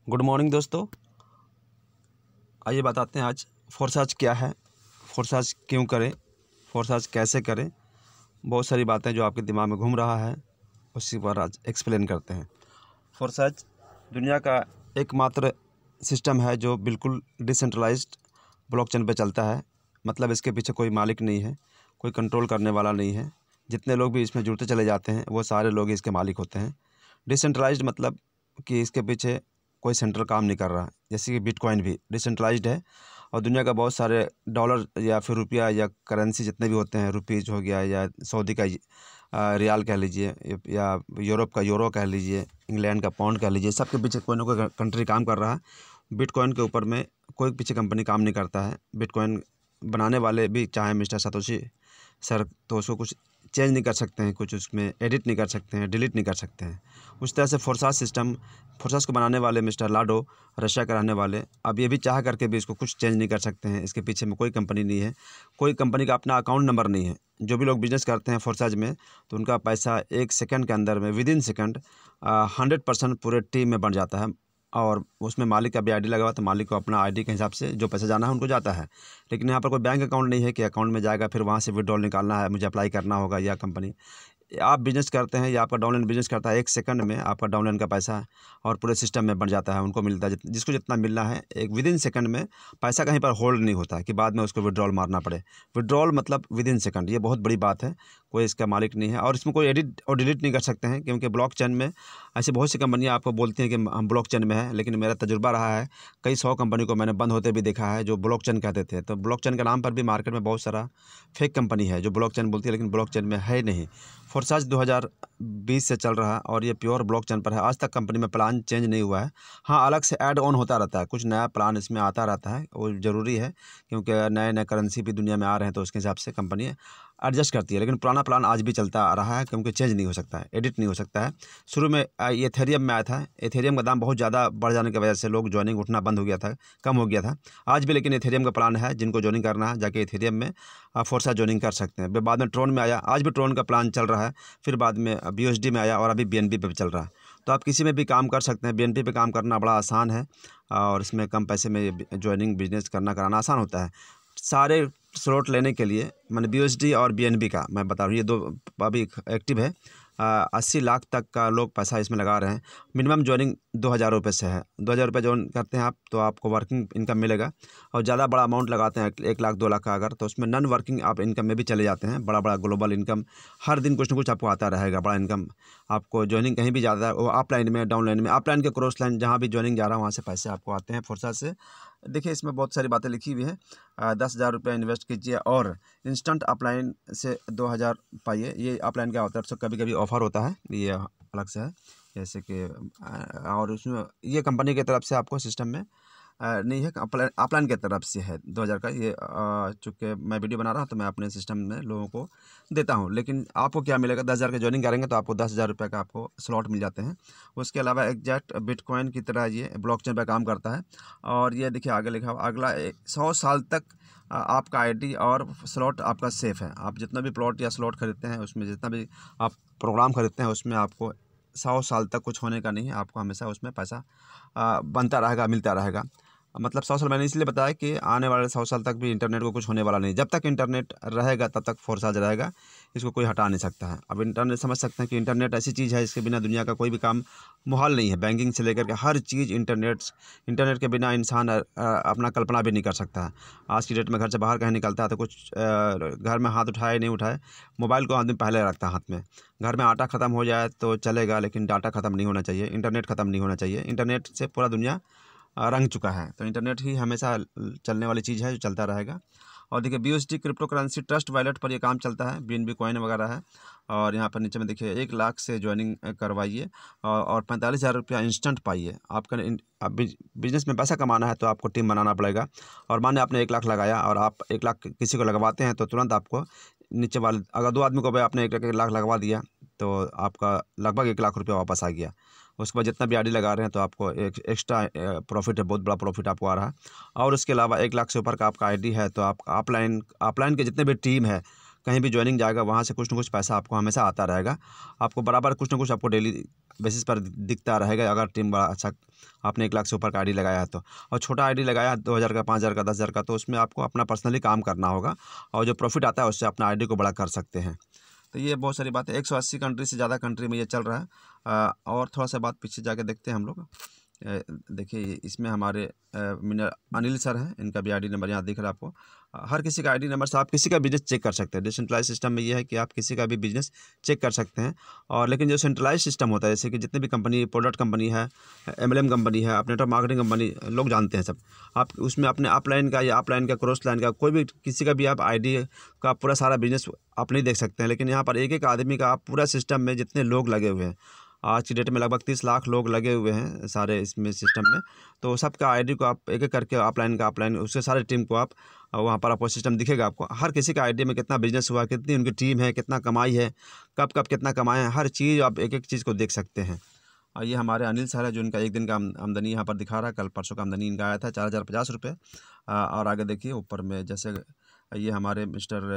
Good morning दोस्तों। आइए बताते हैं आज फोरसाज क्या है, फोरसाज क्यों करें, फोरसाज कैसे करें। बहुत सारी बातें जो आपके दिमाग में घूम रहा है उसी पर आज एक्सप्लेन करते हैं। फोरसाज दुनिया का एकमात्र सिस्टम है जो बिल्कुल डिसेंट्रलाइज्ड ब्लॉकचेन पे चलता है। मतलब इसके पीछे कोई मालिक नहीं है, कोई कंट्रोल करने वाला नहीं है। जितने लोग भी इसमें जुड़ते चले जाते हैं वो सारे लोग इसके मालिक होते हैं। डिसेंट्रलाइज्ड मतलब कि इसके पीछे कोई सेंट्रल काम नहीं कर रहा। जैसे कि बिटकॉइन भी डिसेंट्रलाइज्ड है और दुनिया का बहुत सारे डॉलर या फिर रुपया या करेंसी जितने भी होते हैं, रुपीज़ हो गया या सऊदी का रियाल कह लीजिए या यूरोप का यूरो कह लीजिए, इंग्लैंड का पाउंड कह लीजिए, सबके पीछे कोई ना कोई कंट्री काम कर रहा है। बिटकॉइन के ऊपर में कोई पीछे कंपनी काम नहीं करता है। बिटकॉइन बनाने वाले भी चाहे मिस्टर सातोशी सर तो उसको कुछ चेंज नहीं कर सकते हैं, कुछ उसमें एडिट नहीं कर सकते हैं, डिलीट नहीं कर सकते हैं। उस तरह से फोरसाज को बनाने वाले मिस्टर लाडो, रशिया के रहने वाले, अब ये भी चाह करके भी इसको कुछ चेंज नहीं कर सकते हैं। इसके पीछे में कोई कंपनी नहीं है, कोई कंपनी का अपना अकाउंट नंबर नहीं है। जो भी लोग बिजनेस करते हैं फोरसाज में तो उनका पैसा 1 सेकंड के अंदर में विदिन सेकंड 100% पूरे टीम में बन जाता है। और उसमें मालिक का भी आईडी लगा हुआ तो मालिक को अपना आईडी के हिसाब से जो पैसा जाना है उनको जाता है। लेकिन यहाँ पर कोई बैंक अकाउंट नहीं है कि अकाउंट में जाएगा फिर वहाँ से विड्रॉल निकालना है, मुझे अप्लाई करना होगा। या कंपनी आप बिजनेस करते हैं या आपका डाउनलाइन बिजनेस करता है, 1 सेकंड में आपका डाउनलाइन का पैसा और पूरे सिस्टम में बन जाता है, उनको मिलता है जिसको जितना मिलना है। एक विदिन सेकंड में पैसा कहीं पर होल्ड नहीं होता है कि बाद में उसको विड्रॉल मारना पड़े। विड्रॉल मतलब विदिन सेकंड, ये बहुत बड़ी बात है। कोई इसका मालिक नहीं है और इसमें कोई एडिट और डिलीट नहीं कर सकते हैं क्योंकि ब्लॉकचेन में ऐसी बहुत सी कंपनियां आपको बोलती हैं कि हम ब्लॉकचेन में है, लेकिन मेरा तजुर्बा रहा है कई 100 कंपनी को मैंने बंद होते भी देखा है जो ब्लॉकचेन कहते थे। तो ब्लॉकचेन के नाम पर भी मार्केट में बहुत सारा फेक कंपनी है जो ब्लॉकचेन बोलती है लेकिन ब्लॉकचेन में है नहीं। फोरसाज 2020 से चल रहा है और ये प्योर ब्लॉकचेन पर है। आज तक कंपनी में प्लान चेंज नहीं हुआ है। हाँ, अलग से ऐड ऑन होता रहता है, कुछ नया प्लान इसमें आता रहता है, वो ज़रूरी है क्योंकि नए नए करेंसी भी दुनिया में आ रहे हैं तो उसके हिसाब से कंपनी एडजस्ट करती है। लेकिन पुराना प्लान आज भी चलता आ रहा है क्योंकि चेंज नहीं हो सकता है, एडिट नहीं हो सकता है। शुरू में ये एथेरियम में आया था, एथेरियम का दाम बहुत ज़्यादा बढ़ जाने की वजह से लोग ज्वाइनिंग उठना बंद हो गया था, कम हो गया था। आज भी लेकिन एथेरियम का प्लान है, जिनको ज्वाइनिंग करना है जाके एथेरियम में फोरसाज ज्वाइनिंग कर सकते हैं। बाद में ट्रोन में आया, आज भी ट्रोन का प्लान चल रहा है, फिर बाद में BUSD में आया और अभी BNB पे भी चल रहा है। तो आप किसी में भी काम कर सकते हैं। BNB पे काम करना बड़ा आसान है और इसमें कम पैसे में ज्वाइनिंग बिजनेस कराना आसान होता है। सारे स्लॉट लेने के लिए मैंने BUSD और BNB का मैं बता रहा हूँ, ये दो अभी एक्टिव है। 80 लाख तक का लोग पैसा इसमें लगा रहे हैं। मिनिमम ज्वाइनिंग 2000 रुपये से है। 2000 रुपये ज्वाइन करते हैं आप तो आपको वर्किंग इनकम मिलेगा। और ज़्यादा बड़ा अमाउंट लगाते हैं 1 लाख 2 लाख का अगर, तो उसमें नॉन वर्किंग आप इनकम में भी चले जाते हैं। बड़ा बड़ा ग्लोबल इनकम हर दिन कुछ ना कुछ आपको आता रहेगा, बड़ा इनकम आपको। ज्वाइनिंग कहीं भी ज़्यादा है वो अपलाइन में, डाउनलाइन में, अपलाइन के क्रॉस लाइन जहाँ भी ज्वाइनिंग जा रहा है वहाँ से पैसे आपको आते हैं फोरसाज से। देखिए इसमें बहुत सारी बातें लिखी हुई है। 10,000 रुपये इन्वेस्ट कीजिए और इंस्टेंट अपलाइन से 2000 पाइए। ये अपलाइन क्या होता है, तो कभी कभी ऑफ़र होता है, ये अलग से है। जैसे कि और उसमें ये कंपनी की तरफ से आपको सिस्टम में नहीं है, अपलाइन की तरफ से है 2000 का। ये चूँकि मैं वीडियो बना रहा हूँ तो मैं अपने सिस्टम में लोगों को देता हूँ। लेकिन आपको क्या मिलेगा, 10,000 का ज्वाइनिंग करेंगे तो आपको 10,000 रुपये का आपको स्लॉट मिल जाते हैं। उसके अलावा एग्जैक्ट बिटकॉइन की तरह ये ब्लॉकचेन पर काम करता है। और ये देखिए आगे लिखा हुआ, अगला 100 साल तक आपका आईडी और स्लॉट आपका सेफ़ है। आप जितना भी प्लॉट या स्लॉट खरीदते हैं उसमें, जितना भी आप प्रोग्राम खरीदते हैं उसमें आपको 100 साल तक कुछ होने का नहीं है। आपको हमेशा उसमें पैसा बनता रहेगा, मिलता रहेगा। मतलब 100 साल मैंने इसलिए बताया कि आने वाले 100 साल तक भी इंटरनेट को कुछ होने वाला नहीं। जब तक इंटरनेट रहेगा तब तक फोरसाज रहेगा, इसको कोई हटा नहीं सकता है। अब इंटरनेट समझ सकते हैं कि इंटरनेट ऐसी चीज़ है इसके बिना दुनिया का कोई भी काम मुहाल नहीं है। बैंकिंग से लेकर के हर चीज़ इंटरनेट के बिना इंसान अपना कल्पना भी नहीं कर सकता है। आज की डेट में घर से बाहर कहीं निकलता है तो कुछ घर में हाथ उठाए नहीं उठाए, मोबाइल को आदमी पहले रखता है हाथ में। घर में आटा ख़त्म हो जाए तो चलेगा लेकिन डाटा ख़त्म नहीं होना चाहिए, इंटरनेट ख़त्म नहीं होना चाहिए। इंटरनेट से पूरा दुनिया रंग चुका है, तो इंटरनेट ही हमेशा चलने वाली चीज़ है जो चलता रहेगा। और देखिए BUSD crypto currency trust wallet पर ये काम चलता है, BNB कॉइन वगैरह है। और यहाँ पर नीचे में देखिए 1 लाख से ज्वाइनिंग करवाइए और 45,000 रुपया इंस्टेंट पाइए। आपका बिजनेस में पैसा कमाना है तो आपको टीम बनाना पड़ेगा। और माने आपने 1 लाख लगाया और आप 1 लाख किसी को लगवाते हैं तो तुरंत आपको नीचे वाले, अगर 2 आदमी को भाई आपने 1 लाख लगवा दिया तो आपका लगभग 1 लाख रुपया वापस आ गया। उसके बाद जितना भी आईडी लगा रहे हैं तो आपको एक एक्स्ट्रा प्रॉफिट है, बहुत बड़ा प्रॉफिट आपको आ रहा है। और उसके अलावा 1 लाख से ऊपर का आपका आईडी है तो आप अपलाइन के जितने भी टीम है कहीं भी ज्वाइनिंग जाएगा वहाँ से कुछ ना कुछ पैसा आपको हमेशा आता रहेगा। आपको बराबर कुछ ना कुछ आपको डेली बेसिस पर दिखता रहेगा अगर टीम बड़ा अच्छा, आपने 1 लाख से ऊपर का आईडी लगाया है तो। और छोटा आईडी लगाया है 2000 का, 5000 का, 10,000 का, तो उसमें आपको अपना पर्सनली काम करना होगा और जो प्रॉफिट आता है उससे अपना आईडी को बड़ा कर सकते हैं। तो ये बहुत सारी बातें, 180 कंट्री से ज़्यादा कंट्री में ये चल रहा है। और थोड़ा सा बात पीछे जाके देखते हैं हम लोग। देखिए इसमें हमारे अनिल सर हैं, इनका भी आईडी नंबर यहाँ दिख रहा है आपको। हर किसी का आईडी नंबर से आप किसी का बिजनेस चेक कर सकते हैं। डिसेंट्रलाइज सिस्टम में ये है कि आप किसी का भी बिजनेस चेक कर सकते हैं। और लेकिन जो सेंट्रलाइज सिस्टम होता है, जैसे कि जितने भी कंपनी, प्रोडक्ट कंपनी है, MLM कंपनी है, आप नेटवर्क मार्केटिंग कंपनी, लोग जानते हैं सब, आप उसमें अपने अपलाइन का या अपलाइन का, क्रॉस लाइन का, कोई भी किसी का भी आप आईडी का पूरा सारा बिजनेस आप नहीं देख सकते हैं। लेकिन यहाँ पर एक एक आदमी का आप पूरा सिस्टम में जितने लोग लगे हुए हैं, आज की डेट में लगभग 30 लाख लोग लगे हुए हैं सारे इसमें सिस्टम में, तो सबका आईडी को आप एक एक करके अपलाइन का अपलाइन, उससे सारे टीम को आप वहाँ पर आपको सिस्टम दिखेगा। आपको हर किसी का आईडी में कितना बिजनेस हुआ, कितनी उनकी टीम है, कितना कमाई है, कब कब कितना कमाए हैं, हर चीज़ आप एक एक चीज़ को देख सकते हैं। और ये हमारे अनिल सर है जो इनका एक दिन का आमदनी यहाँ पर दिखा रहा है। कल परसों का आमदनी इनका आया था 4050 रुपये। और आगे देखिए ऊपर में, जैसे ये हमारे मिस्टर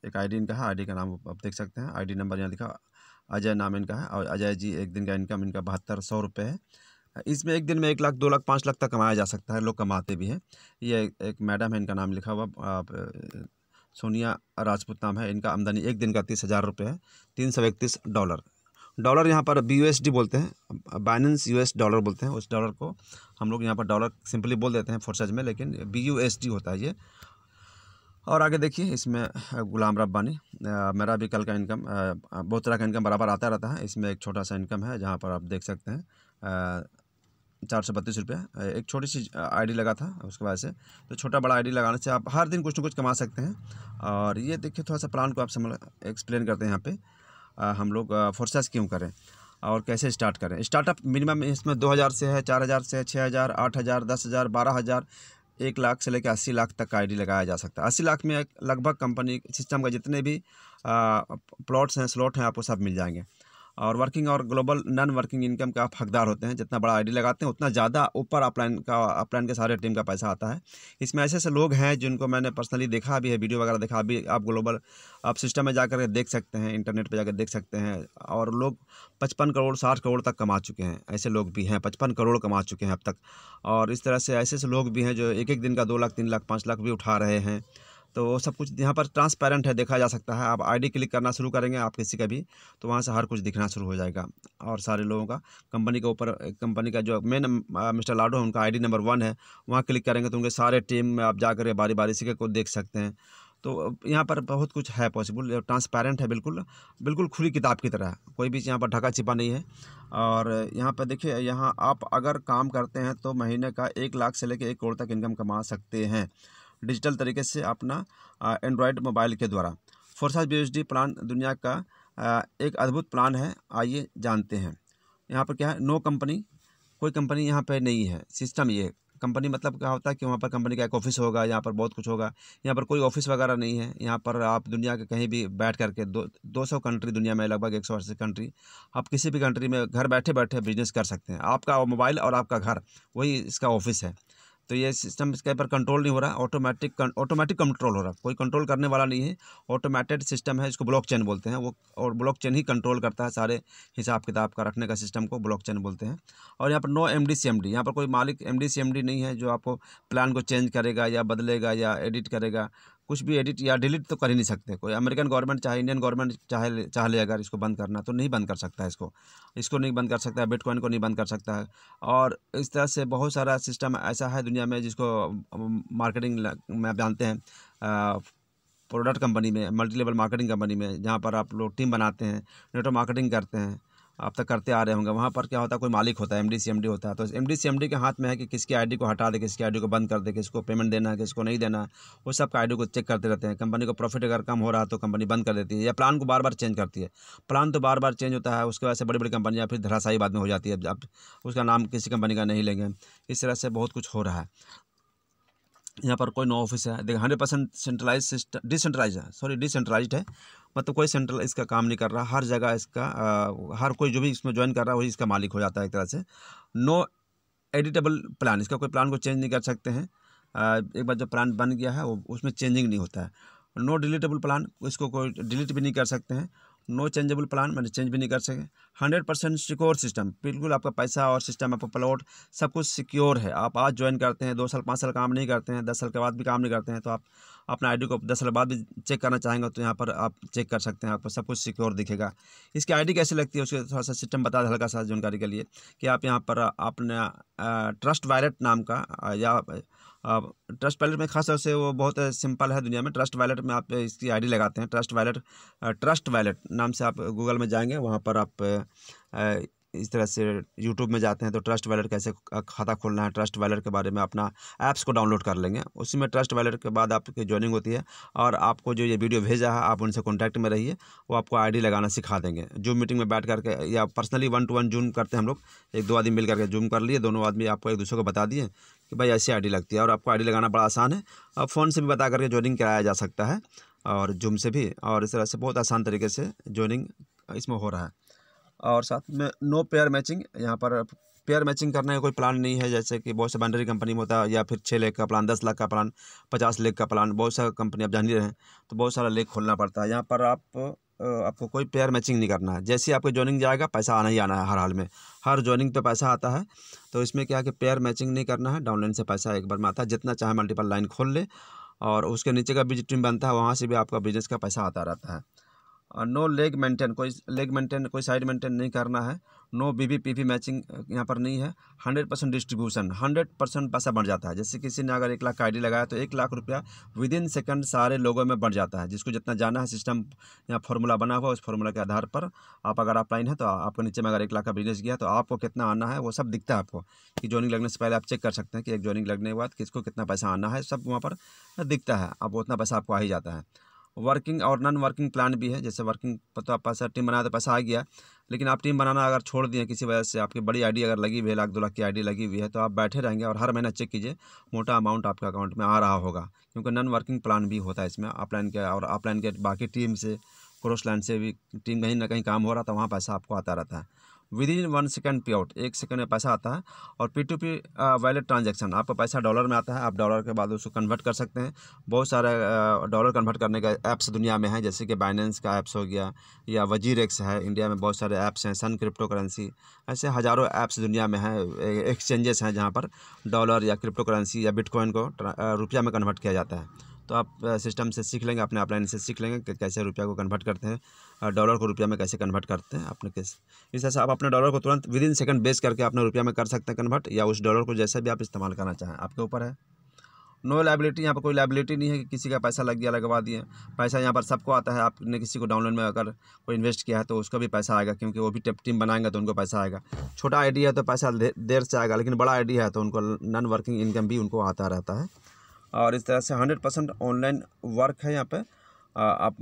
एक आईडी इनका है, आईडी का नाम आप देख सकते हैं, आईडी नंबर यहाँ लिखा, अजय नाम इनका है। और अजय जी एक दिन का इनकम इनका 7200 रुपये है। इसमें एक दिन में 1 लाख, 2 लाख, 5 लाख तक कमाया जा सकता है, लोग कमाते भी हैं। ये एक मैडम है, इनका नाम लिखा हुआ सोनिया राजपूत नाम है, इनका आमदनी एक दिन का 30,000 रुपये है। $331 डॉलर यहाँ पर BUSD बोलते हैं, बाइनेंस US डॉलर बोलते हैं। उस डॉलर को हम लोग यहाँ पर डॉलर सिंपली बोल देते हैं फोर्सेज में, लेकिन BUSD होता है ये। और आगे देखिए इसमें गुलाम रब्बानी, मेरा भी कल का इनकम, बहुत तरह का इनकम बराबर आता रहता है। इसमें एक छोटा सा इनकम है जहाँ पर आप देख सकते हैं 432 रुपये। एक छोटी सी आईडी लगा था उसके वजह से, तो छोटा बड़ा आईडी लगाने से आप हर दिन कुछ ना कुछ कमा सकते हैं। और ये देखिए थोड़ा सा प्लान को आप समझ एक्सप्लेन करते हैं यहाँ पे। हम लोग फोर्सेस क्यों करें और कैसे स्टार्ट करें। स्टार्टअप मिनिमम इसमें 2000 से है, 4000 से है, 6000, 8000, 10,000, 12,000, 1 लाख से लेकर 80 लाख तक का आईडी लगाया जा सकता है। 80 लाख में लगभग कंपनी सिस्टम का जितने भी प्लॉट्स हैं, स्लॉट हैं, आपको सब मिल जाएंगे। और वर्किंग और ग्लोबल नॉन वर्किंग इनकम का आप हकदार होते हैं। जितना बड़ा आईडी लगाते हैं उतना ज़्यादा ऊपर अपलाइन के सारे टीम का पैसा आता है। इसमें ऐसे ऐसे लोग हैं जिनको मैंने पर्सनली देखा भी है, वीडियो वगैरह देखा भी। आप ग्लोबल आप सिस्टम में जाकर देख सकते हैं, इंटरनेट पे जाकर देख सकते हैं। और लोग 55 करोड़ 60 करोड़ तक कमा चुके हैं। ऐसे लोग भी हैं, 55 करोड़ कमा चुके हैं अब तक। और इस तरह से ऐसे ऐसे लोग भी हैं जो एक एक दिन का 2 लाख, 3 लाख, 5 लाख भी उठा रहे हैं। तो वो सब कुछ यहाँ पर ट्रांसपेरेंट है, देखा जा सकता है। आप आईडी क्लिक करना शुरू करेंगे आप किसी का भी, तो वहाँ से हर कुछ दिखना शुरू हो जाएगा। और सारे लोगों का कंपनी के ऊपर, कंपनी का जो मेन मिस्टर लाडो है, उनका आईडी नंबर 1 है, वहाँ क्लिक करेंगे तो उनके सारे टीम में आप जाकर बारी बारी से को देख सकते हैं। तो यहाँ पर बहुत कुछ है पॉसिबल, ट्रांसपेरेंट है, बिल्कुल बिल्कुल खुली किताब की तरह, कोई भी यहाँ पर ढका छिपा नहीं है। और यहाँ पर देखिए, यहाँ आप अगर काम करते हैं तो महीने का 1 लाख से लेकर 1 करोड़ तक इनकम कमा सकते हैं डिजिटल तरीके से अपना एंड्रॉयड मोबाइल के द्वारा। फोर्सेस BUSD प्लान दुनिया का एक अद्भुत प्लान है, आइए जानते हैं। यहाँ पर क्या है, नो कंपनी, कोई कंपनी यहाँ पर नहीं है। सिस्टम ये कंपनी मतलब क्या होता है कि वहाँ पर कंपनी का एक ऑफिस होगा, यहाँ पर बहुत कुछ होगा। यहाँ पर कोई ऑफिस वगैरह नहीं है। यहाँ पर आप दुनिया के कहीं भी बैठ करके 200 कंट्री, दुनिया में लगभग 180 कंट्री, आप किसी भी कंट्री में घर बैठे बैठे बिजनेस कर सकते हैं। आपका मोबाइल और आपका घर वही इसका ऑफिस है। तो ये सिस्टम इसके ऊपर कंट्रोल नहीं हो रहा, ऑटोमेटिक कंट्रोल हो रहा, कोई कंट्रोल करने वाला नहीं है। ऑटोमेटेड सिस्टम है, इसको ब्लॉकचेन बोलते हैं वो, और ब्लॉकचेन ही कंट्रोल करता है सारे हिसाब किताब का रखने का सिस्टम को ब्लॉकचेन बोलते हैं। और यहाँ पर नो MD CMD, यहाँ पर कोई मालिक MD CMD नहीं है जो आपको प्लान को चेंज करेगा या बदलेगा या एडिट करेगा। कुछ भी एडिट या डिलीट तो कर ही नहीं सकते। कोई अमेरिकन गवर्नमेंट चाहे इंडियन गवर्नमेंट चाह ले अगर इसको बंद करना तो नहीं बंद कर सकता है। इसको नहीं बंद कर सकता है, बिटकॉइन को नहीं बंद कर सकता है। और इस तरह से बहुत सारा सिस्टम ऐसा है दुनिया में जिसको मार्केटिंग में आप जानते हैं, प्रोडक्ट कंपनी में, मल्टी लेवल मार्केटिंग कंपनी में, जहाँ पर आप लोग टीम बनाते हैं, नेटवर्क मार्केटिंग करते हैं, आप तक करते आ रहे होंगे। वहाँ पर क्या होता है, कोई मालिक होता है, MD CMD होता है। तो MD CMD के हाथ में है कि किसकी आईडी को हटा दे, किसकी आईडी को बंद कर दे, किसको पेमेंट देना है, किसको नहीं देना है। वो सब का आईडी को चेक करते रहते हैं। कंपनी को प्रॉफिट अगर कम हो रहा है तो कंपनी बंद कर देती है या प्लान को बार बार चेंज करती है। प्लान तो बार बार चेंज होता है, उसके वजह से बड़ी बड़ी कंपनियाँ फिर धराशायी बाद में हो जाती है। अब उसका नाम किसी कंपनी का नहीं लेंगे। इस तरह से बहुत कुछ हो रहा है। यहाँ पर कोई नो ऑफिस है, देखिए 100% सेंट्रलाइज सिस्टम, डिसेंट्रलाइज्ड है। मतलब कोई सेंट्रल इसका काम नहीं कर रहा, हर जगह इसका हर कोई जो भी इसमें ज्वाइन कर रहा है वही इसका मालिक हो जाता है एक तरह से। नो एडिटेबल प्लान, इसका कोई प्लान को चेंज नहीं कर सकते हैं। एक बार जो प्लान बन गया है वो उसमें चेंजिंग नहीं होता है। नो डिलीटेबल प्लान, इसको कोई डिलीट भी नहीं कर सकते हैं। नो चेंजेबल प्लान, मैंने चेंज भी नहीं कर सके। 100% सिक्योर सिस्टम, बिल्कुल आपका पैसा और सिस्टम, आपका प्लॉट सब कुछ सिक्योर है। आप आज ज्वाइन करते हैं, 2 साल 5 साल काम नहीं करते हैं, 10 साल के बाद भी काम नहीं करते हैं, तो आप अपना आईडी को 10 साल बाद भी चेक करना चाहेंगे तो यहाँ पर आप चेक कर सकते हैं, आपको सब कुछ सिक्योर दिखेगा। इसकी आईडी कैसे लगती है उसके थोड़ा सा सिस्टम बता दें हल्का सा जानकारी के लिए, कि आप यहाँ पर अपने ट्रस्ट वॉलेट नाम का या ट्रस्ट वॉलेट में खास तौर से वो बहुत सिंपल है दुनिया में। ट्रस्ट वॉलेट में आप इसकी आईडी लगाते हैं, ट्रस्ट वॉलेट नाम से आप गूगल में जाएंगे, वहाँ पर आप इस तरह से यूट्यूब में जाते हैं तो ट्रस्ट वॉलेट कैसे खाता खोलना है, ट्रस्ट वॉलेट के बारे में अपना ऐप्स को डाउनलोड कर लेंगे। उसी में ट्रस्ट वॉलेट के बाद आपकी ज्वाइनिंग होती है और आपको जो ये वीडियो भेजा है आप उनसे कॉन्टैक्ट में रहिए, वो आपको आईडी लगाना सिखा देंगे। जूम मीटिंग में बैठ करके या पर्सनली 1-to-1 जूम करते हैं हम लोग, 1-2 आदमी मिल करके जूम कर लिए, दोनों आदमी आपको एक दूसरे को बता दिए कि भाई ऐसी आईडी लगती है, और आपको आईडी लगाना बड़ा आसान है। अब फ़ोन से भी बता करके ज्वाइनिंग कराया जा सकता है और जूम से भी, और इस तरह से बहुत आसान तरीके से ज्वाइनिंग इसमें हो रहा है। और साथ में नो पेयर मैचिंग, यहाँ पर पेयर मैचिंग करने का कोई प्लान नहीं है, जैसे कि बहुत से बाइनरी कंपनी में होता है, या फिर 6 लाख का प्लान, 10 लाख का प्लान, 50 लाख का प्लान, बहुत सारा कंपनी आप जान ही रहे हैं, तो बहुत सारा लेख खोलना पड़ता है। यहाँ पर आपको कोई पेयर मैचिंग नहीं करना है। जैसे ही आपको ज्वाइनिंग जाएगा पैसा आना ही आना है, हर हाल में, हर ज्वाइनिंग पे पैसा आता है। तो इसमें क्या है कि पेयर मैचिंग नहीं करना है, डाउनलाइन से पैसा एक बार में आता है, जितना चाहे मल्टीपल लाइन खोल ले, और उसके नीचे का बिजनेस टीम बनता है, वहाँ से भी आपका बिजनेस का पैसा आता रहता है। और नो लेग मेंटेन, कोई साइड मेंटेन नहीं करना है। नो BBPP मैचिंग यहाँ पर नहीं है। 100% डिस्ट्रीब्यूशन, 100% पैसा बढ़ जाता है। जैसे किसी ने अगर 1 लाख का आईडी लगाया तो 1 लाख रुपया विदिन सेकंड सारे लोगों में बढ़ जाता है। जिसको जितना जाना है, सिस्टम यहाँ फॉर्मूला बना हुआ, उस फॉर्मूला के आधार पर आप अगर ऑफलाइन है तो आपको नीचे में अगर 1 लाख का बिजनेस किया तो आपको कितना आना है वो सब दिखता है आपको, कि ज्वाइनिंग लगने से पहले आप चेक कर सकते हैं कि एक ज्वाइनिंग लगने के बाद किसको कितना पैसा आना है, सब वहाँ पर दिखता है। अब उतना पैसा आपको आ ही जाता है। वर्किंग और नॉन वर्किंग प्लान भी है। जैसे वर्किंग पर तो आप पैसा टीम बनाया तो पैसा आ गया, लेकिन आप टीम बनाना अगर छोड़ दिए किसी वजह से, आपकी बड़ी आईडी अगर लगी हुई है, 1-2 लाख की आईडी लगी हुई है, तो आप बैठे रहेंगे और हर महीना चेक कीजिए मोटा अमाउंट आपके अकाउंट में आ रहा होगा, क्योंकि नॉन वर्किंग प्लान भी होता है इसमें। ऑफलाइन के और ऑफलाइन के बाकी टीम से, क्रॉस लाइन से भी टीम कहीं ना कहीं काम हो रहा था, वहाँ पैसा आपको आता रहता है। विदिन 1 सेकंड पे आउट, 1 सेकंड में पैसा आता है। और P2P वॉलेट ट्रांजैक्शन, आपका पैसा डॉलर में आता है, आप डॉलर के बाद उसको कन्वर्ट कर सकते हैं। बहुत सारे डॉलर कन्वर्ट करने का ऐप्स दुनिया में है, जैसे कि बाइनेंस का ऐप्स हो गया, या वजीरेक्स है, इंडिया में बहुत सारे ऐप्स हैं, सन क्रिप्टो करेंसी, ऐसे हज़ारों ऐप्स दुनिया में हैं, एक्सचेंजेस हैं जहाँ पर डॉलर या क्रिप्टो करेंसी या बिटकॉइन को रुपया में कन्वर्ट किया जाता है। तो आप सिस्टम से सीख लेंगे, अपने ऑफलाइन से सीख लेंगे कि कैसे रुपया को कन्वर्ट करते हैं, डॉलर को रुपया में कैसे कन्वर्ट करते हैं अपने केस। इस तरह से आप अपने डॉलर को तुरंत विदिन सेकंड बेस करके अपने रुपया में कर सकते हैं कन्वर्ट, या उस डॉलर को जैसे भी आप इस्तेमाल करना चाहें, आपके ऊपर है। नो लायबिलिटी, यहाँ पर कोई लायबिलिटी नहीं है कि किसी का पैसा लग गया लगवा दिए। पैसा यहाँ पर सबको आता है। आपने किसी को डाउनलोड में अगर कोई इन्वेस्ट किया है तो उसका भी पैसा आएगा, क्योंकि वो भी टीम बनाएंगे तो उनको पैसा आएगा। छोटा आईडी है तो पैसा देर से आएगा, लेकिन बड़ा आईडी है तो उनको नॉन वर्किंग इनकम भी उनको आता रहता है। और इस तरह से 100% ऑनलाइन वर्क है यहाँ पे। आप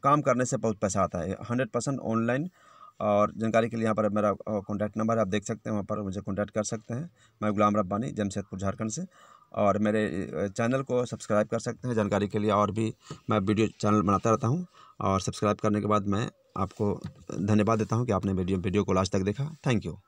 काम करने से बहुत पैसा आता है, 100% ऑनलाइन। और जानकारी के लिए यहाँ पर मेरा कॉन्टैक्ट नंबर है, आप देख सकते हैं, वहाँ पर मुझे कॉन्टैक्ट कर सकते हैं। मैं गुलाम रब्बानी, जमशेदपुर, झारखंड से। और मेरे चैनल को सब्सक्राइब कर सकते हैं जानकारी के लिए, और भी मैं वीडियो चैनल बनाता रहता हूँ। और सब्सक्राइब करने के बाद मैं आपको धन्यवाद देता हूँ कि आपने वीडियो को लास्ट तक देखा। Thank you.